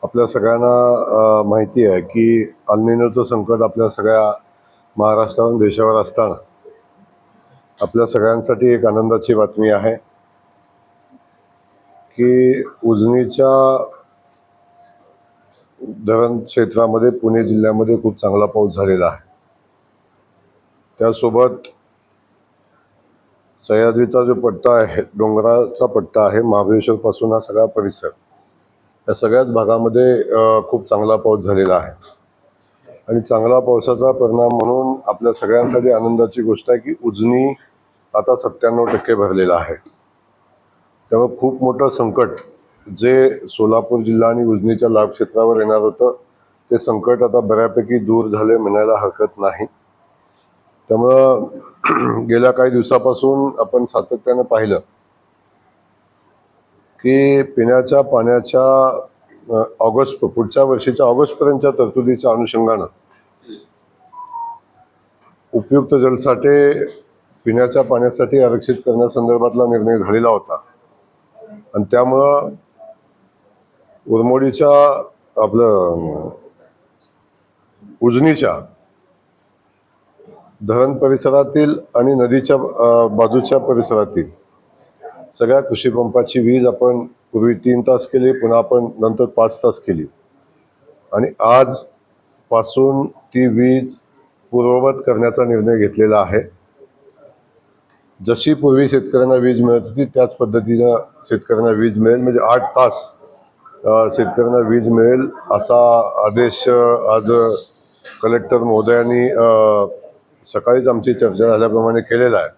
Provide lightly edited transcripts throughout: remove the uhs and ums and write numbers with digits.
आपल्या सगळ्यांना माहिती आहे की अल निनोचं संकट आपल्या सगळ्या महाराष्ट्रावर देशावर असताना आपल्या सगळ्यांसाठी एक आनंदाची बातमी आहे की उजनीच्या धरण क्षेत्रामध्ये पुणे जिल्ह्यामध्ये खूप चांगला पाऊस झालेला आहे। त्यासोबत सह्याद्रीचा जो पट्टा आहे, डोंगराचा पट्टा आहे, महाबळेश्वर पासून हा सगळा परिसर, या सगळ्याच भागामध्ये खूप चांगला पाऊस झालेला आहे। आणि चांगला पावसाचा परिणाम म्हणून आपल्या सगळ्यांसाठी आनंदाची गोष्ट आहे की उजनी आता 97% भरलेला आहे। त्यामुळे खूप मोठं संकट जे सोलापूर जिल्हा आणि उजनीच्या लाभ क्षेत्रावर येणार होतं, ते संकट आता बऱ्यापैकी दूर झाले म्हणायला हरकत नाही। त्यामुळं गेल्या काही दिवसापासून आपण सातत्याने पाहिलं की पिण्याच्या पाण्याच्या पुढच्या वर्षीच्या ऑगस्टपर्यंतच्या तरतुदीच्या अनुषंगानं उपयुक्त जलसाठे पिण्याच्या पाण्यासाठी आरक्षित करण्यासंदर्भातला निर्णय झालेला होता। आणि त्यामुळं उरमोडीच्या उजनीच्या धरण परिसरातील आणि नदीच्या बाजूच्या परिसरातील सगळ्या कृषीपंपाची वीज आपण पूर्वी 3 तास केली, पुन्हा आपण नंतर 5 तास केली आणि आज पासून ती वीज पूर्ववत करण्याचा निर्णय घेतलेला आहे। जशी पूर्वी शेतकऱ्यांना वीज मिळत होती त्याच पद्धतीनं शेतकऱ्यांना वीज मिळेल, म्हणजे 8 तास शेतकऱ्यांना वीज मिळेल असा आदेश आज कलेक्टर महोदयांनी सकाळीच आमची चर्चा झाल्याप्रमाणे केलेला आहे।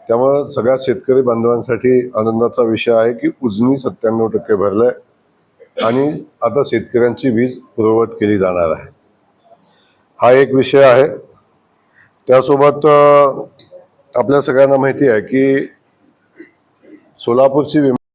त्यामुळे सगळ्या शेतकरी बांधवांसाठी आनंदाचा विषय आहे की उजनी 97% भरलंय आणि आता शेतकऱ्यांची वीज पूर्ववत केली जाणार आहे। हा एक विषय आहे। त्यासोबत आपल्या सगळ्यांना माहिती आहे की सोलापूरची